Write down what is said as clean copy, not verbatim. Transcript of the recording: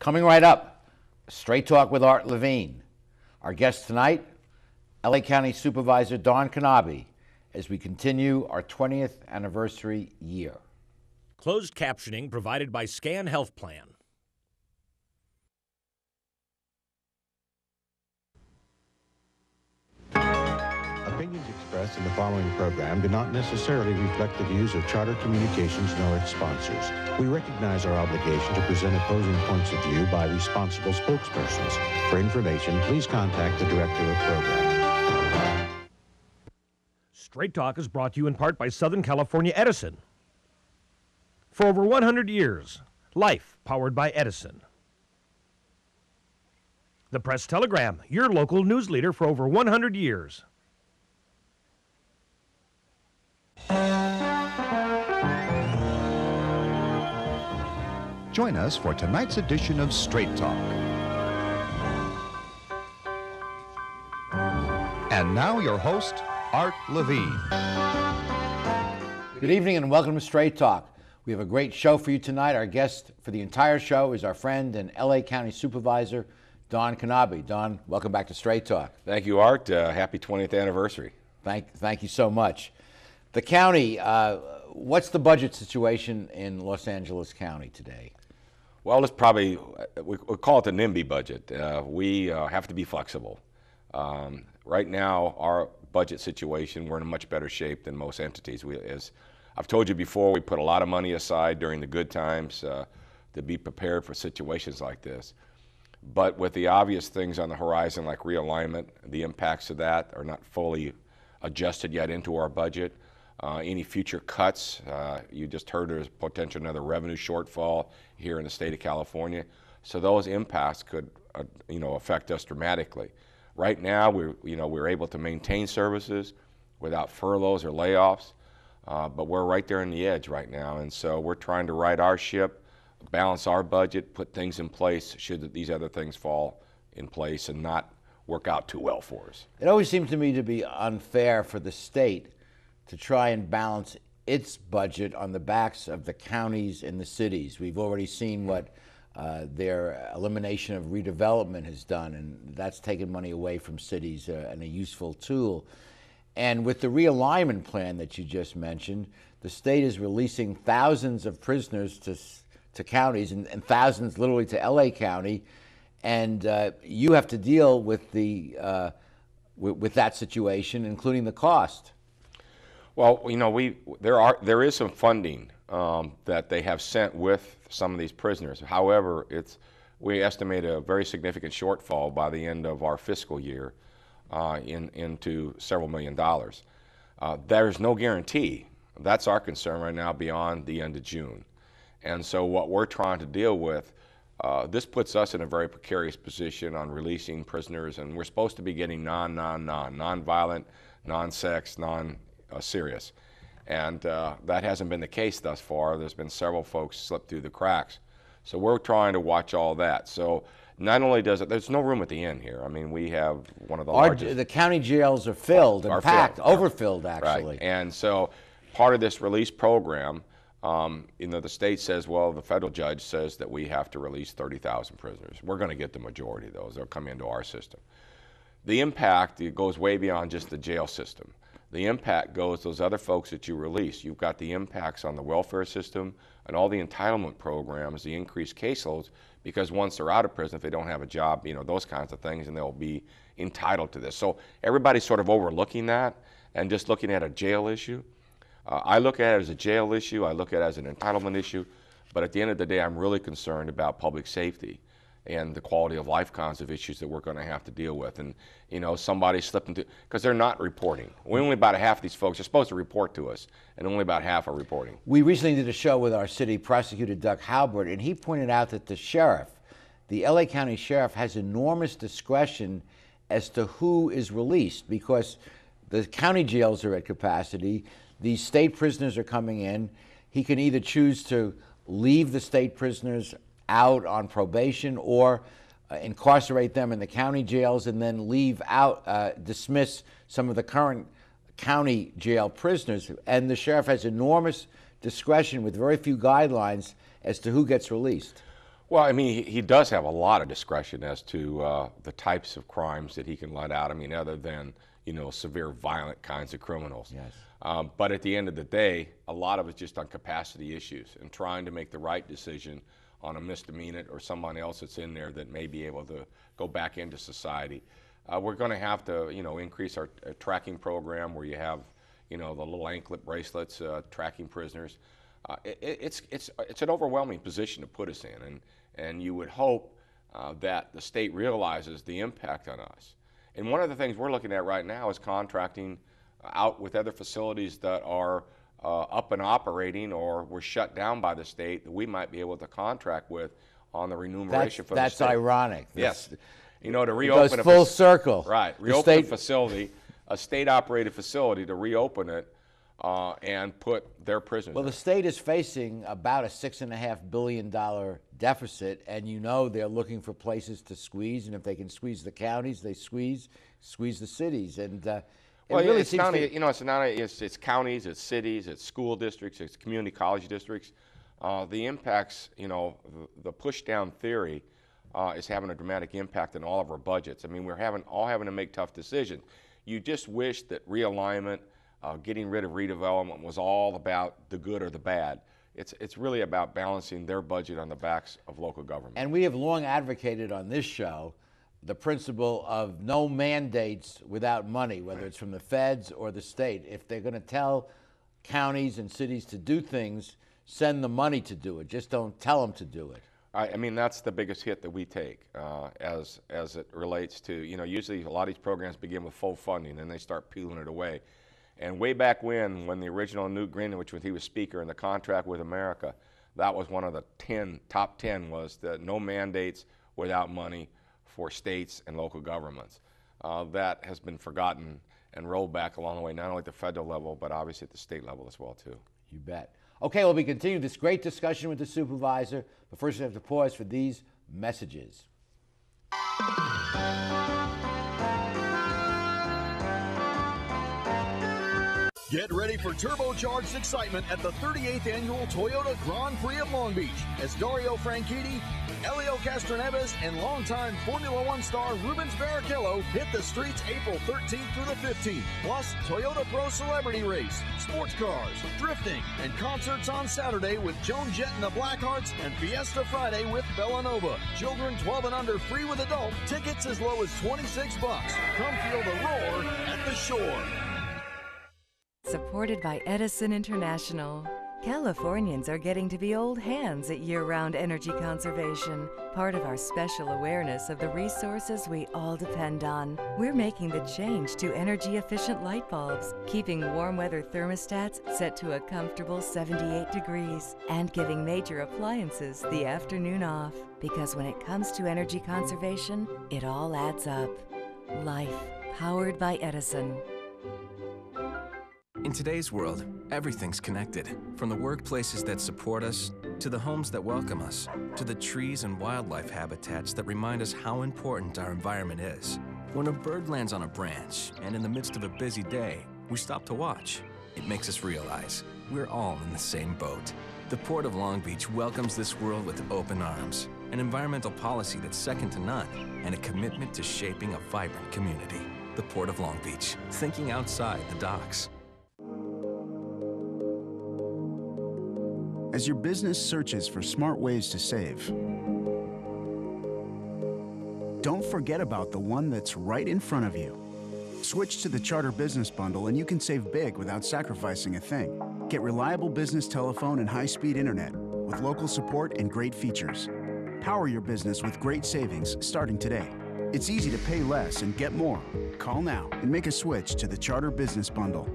Coming right up, Straight Talk with Art Levine. Our guest tonight, LA County Supervisor Don Knabe, as we continue our 20th anniversary year. Closed captioning provided by Scan Health Plan. Opinions expressed in the following program do not necessarily reflect the views of Charter Communications nor its sponsors. We recognize our obligation to present opposing points of view by responsible spokespersons. For information, please contact the director of program. Straight Talk is brought to you in part by Southern California Edison. For over 100 years, life powered by Edison. The Press Telegram, your local news leader for over 100 years. Join us for tonight's edition of Straight Talk. And now your host, Art Levine. Good evening and welcome to Straight Talk. We have a great show for you tonight. Our guest for the entire show is our friend and LA County Supervisor, Don Knabe. Don, welcome back to Straight Talk. Thank you, Art. Happy 20th anniversary. Thank you so much. The county, what's the budget situation in Los Angeles County today? Well, it's probably, we call it the NIMBY budget. We have to be flexible. Right now, our budget situation, we're in a much better shape than most entities. As I've told you before, we put a lot of money aside during the good times to be prepared for situations like this. But with the obvious things on the horizon like realignment, the impacts of that are not fully adjusted yet into our budget. Any future cuts, you just heard there's potential another revenue shortfall here in the state of California. So those impacts could, affect us dramatically. Right now, we're able to maintain services without furloughs or layoffs, but we're right there on the edge right now. And so we're trying to right our ship, balance our budget, put things in place should these other things fall in place and not work out too well for us. It always seems to me to be unfair for the state to try and balance its budget on the backs of the counties and the cities. We've already seen what their elimination of redevelopment has done, and that's taken money away from cities and a useful tool. And with the realignment plan that you just mentioned, the state is releasing thousands of prisoners to counties and thousands literally to LA County, and you have to deal with with that situation, including the cost. Well, there is some funding that they have sent with some of these prisoners. However, we estimate a very significant shortfall by the end of our fiscal year into several $1 million. There's no guarantee. That's our concern right now beyond the end of June. And so what we're trying to deal with, this puts us in a very precarious position on releasing prisoners, and we're supposed to be getting non-violent, non-sex, non-serious. And that hasn't been the case thus far. There's been several folks slip through the cracks. So we're trying to watch all that. So not only there's no room at the inn here. I mean, we have one of the largest. The county jails are filled and packed, overfilled actually. Right. And so part of this release program, the state says, well, the federal judge says that we have to release 30,000 prisoners. We're going to get the majority of those. They'll come into our system. The impact, it goes way beyond just the jail system. The impact goes those other folks that you release. You've got the impacts on the welfare system and all the entitlement programs, the increased caseloads, because once they're out of prison, if they don't have a job, those kinds of things, and they'll be entitled to this. So everybody's sort of overlooking that and just looking at a jail issue. I look at it as a jail issue. I look at it as an entitlement issue. But at the end of the day, I'm really concerned about public safety and the quality of life kinds of issues that we're going to have to deal with. And, somebody slipped into, because they're not reporting. Only about half of these folks are supposed to report to us, and only about half are reporting. We recently did a show with our city prosecutor, Doug Halbert, and he pointed out that the LA County Sheriff has enormous discretion as to who is released, because the county jails are at capacity, these state prisoners are coming in. He can either choose to leave the state prisoners out on probation or incarcerate them in the county jails and then leave out, dismiss some of the current county jail prisoners. And the sheriff has enormous discretion with very few guidelines as to who gets released. Well, I mean, he does have a lot of discretion as to the types of crimes that he can let out. I mean, other than, you know, severe violent kinds of criminals. Yes. But at the end of the day, a lot of it's just on capacity issues and trying to make the right decision on a misdemeanor or someone else that's in there that may be able to go back into society. We're going to have to, you know, increase our tracking program where you have, you know, the little anklet bracelets tracking prisoners. It's an overwhelming position to put us in, and you would hope that the state realizes the impact on us. And one of the things we're looking at right now is contracting out with other facilities that are up and operating or were shut down by the state that we might be able to contract with on the remuneration for the state. That's ironic. Yes. You know, to reopen it goes full circle. Right. Reopen a facility, a state-operated facility, to reopen it and put their prisoners Well, in. the state is facing about a $6.5 billion deficit, and you know they're looking for places to squeeze, and if they can squeeze the counties, they squeeze the cities. And Well, it really it's seems not, to, you know, it's counties, it's cities, it's school districts, it's community college districts. The impacts, you know, the push-down theory is having a dramatic impact on all of our budgets. I mean, we're all having to make tough decisions. You just wish that realignment, getting rid of redevelopment was all about the good or the bad. It's really about balancing their budget on the backs of local government. and we have long advocated on this show the principle of no mandates without money, whether it's from the feds or the state. If they're going to tell counties and cities to do things, send the money to do it. Just don't tell them to do it. I mean, that's the biggest hit that we take as it relates to, you know, usually a lot of these programs begin with full funding and they start peeling it away. And way back when the original Newt Gingrich, when he was Speaker, and the contract with America, that was one of the top 10 was the no mandates without money for states and local governments. That has been forgotten and rolled back along the way, not only at the federal level, but obviously at the state level as well, too. You bet. Okay, well, we continue this great discussion with the supervisor, but first we have to pause for these messages. Get ready for turbocharged excitement at the 38th Annual Toyota Grand Prix of Long Beach as Dario Franchitti, Elio Castroneves, and longtime Formula One star Rubens Barrichello hit the streets April 13th through the 15th. Plus, Toyota Pro Celebrity Race, sports cars, drifting, and concerts on Saturday with Joan Jett and the Blackhearts, and Fiesta Friday with Bellanova. Children 12 and under free with adult. Tickets as low as $26. Come feel the roar at the shore. Supported by Edison International. Californians are getting to be old hands at year-round energy conservation, part of our special awareness of the resources we all depend on. We're making the change to energy-efficient light bulbs, keeping warm weather thermostats set to a comfortable 78 degrees, and giving major appliances the afternoon off. Because when it comes to energy conservation, it all adds up. Life, powered by Edison. In today's world, everything's connected. From the workplaces that support us, to the homes that welcome us, to the trees and wildlife habitats that remind us how important our environment is. When a bird lands on a branch, and in the midst of a busy day, we stop to watch, it makes us realize we're all in the same boat. The Port of Long Beach welcomes this world with open arms, an environmental policy that's second to none, and a commitment to shaping a vibrant community. The Port of Long Beach, thinking outside the docks. As your business searches for smart ways to save, don't forget about the one that's right in front of you. Switch to the Charter Business Bundle and you can save big without sacrificing a thing. Get reliable business telephone and high-speed internet with local support and great features. Power your business with great savings starting today. It's easy to pay less and get more. Call now and make a switch to the Charter Business Bundle.